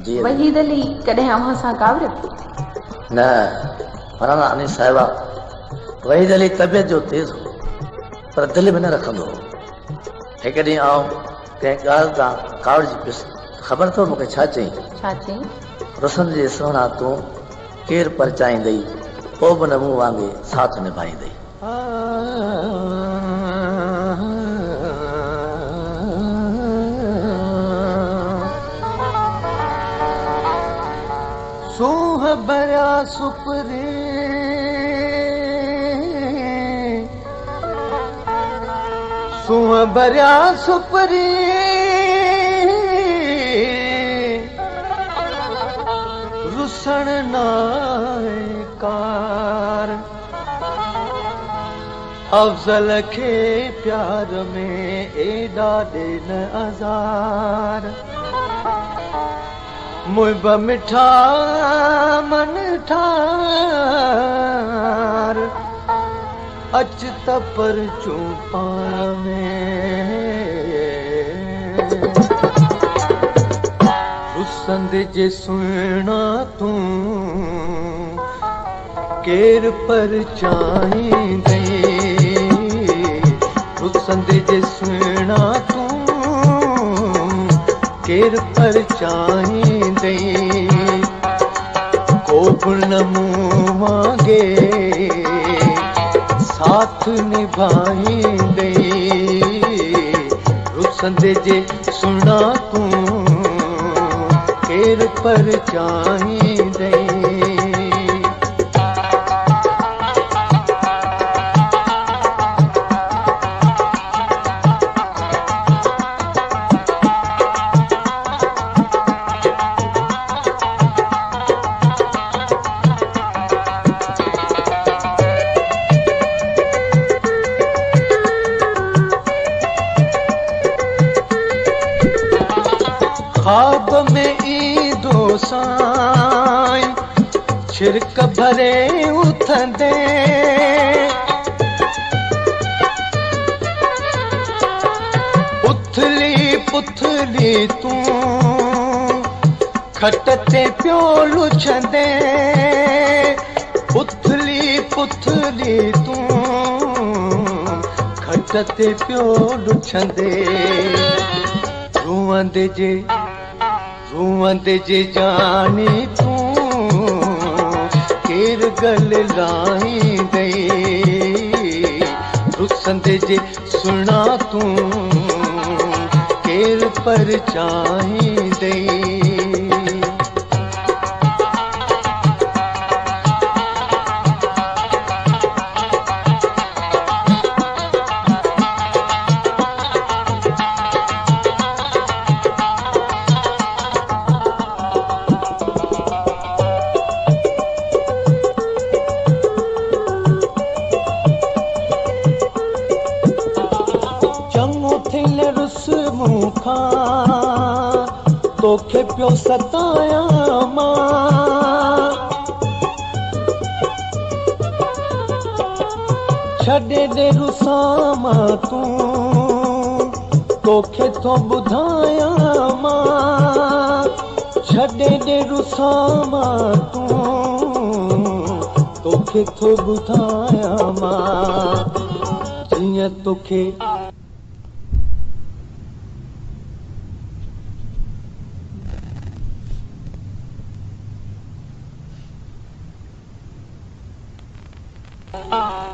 जी वहीद अली कॾहिं अव्हां सां कावरियो? न मौलाना अनीस साहिबा, वहीद अली तबियत जो तेज़ हो पर दिलि में न रखंदो हो। हिकु ॾींहुं आउं कंहिं ॻाल्हि तां कावड़जी पियुसि। ख़बर अथव मूंखे छा चई? छा चई? रुसन जे सुहिणा तूं केरु परचाईंदई, पोइ बि न मूं वांगुरु साथ निभाईंदई। सूह भरिया सुपरे सूह भरिया सुपरी रुसण नाकार अफजल खे प्यार में एॾा ॾिन अज़ार मुंहिंब मिठा मन ठार अच त पर चूपाण में रुसंद जे सुहिणा तूं केरु परचाईंदई, रुसंद जे सुहिणा तूं केरु परचाईंदई, को बि न मूं वांगुरु साथ निभाईंदई, रुसंद जे सुहिणा तूं केरु परचाईंदई। ख्वाब में ईंदो साईं छिरक भरे उथंदे, उथली पुथली तूं खट ते पियो लुछंदे, उथली पुथली तूं खट ते पियो लुछंदे, रूअंदे जे जानी तूं केरु गल लाहींदई, रुसंद जे सुहिणा तूं केरु परचाईंदई। तोखे पियो सताया मां, छॾे ॾे रुसां मां तूं तोखे थो ॿुधाया मां, छॾे ॾे रुसां मां तूं तोखे थो ॿुधाया मां, जीअं तोखे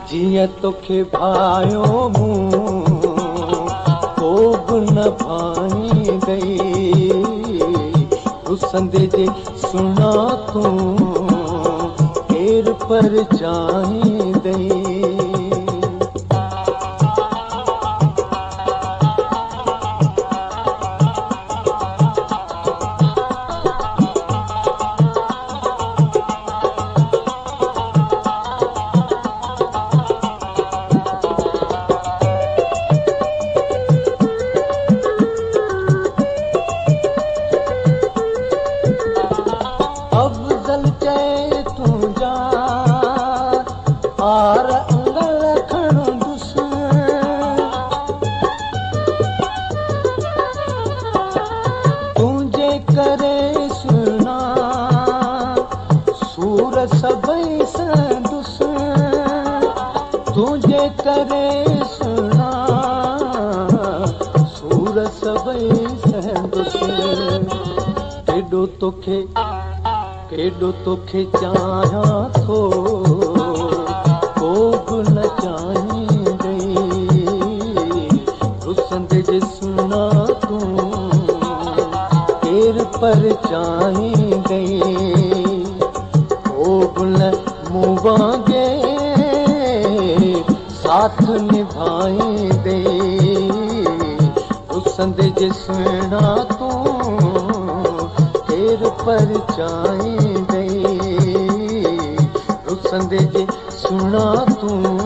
जीअं तोखे भायो मूं को बि न भाईंदई, रुसंद जे सुहिणा तूं केरु परचाईंदई। अफजल चए तूं जा आर अंगल खणंदुस, तुंहिंजे करे करे सुना सूर सबई सहंदुसि केॾो तोखे चाहियां थो को बि न चाहींदे रुसंदे जे सुना तूं केर पर चाहींदे को बि न मूं वांगे साथ निभाईंदे रुसंदे जे सुना तूं केर पर चाहींदे रुसंदे जे सुना तूं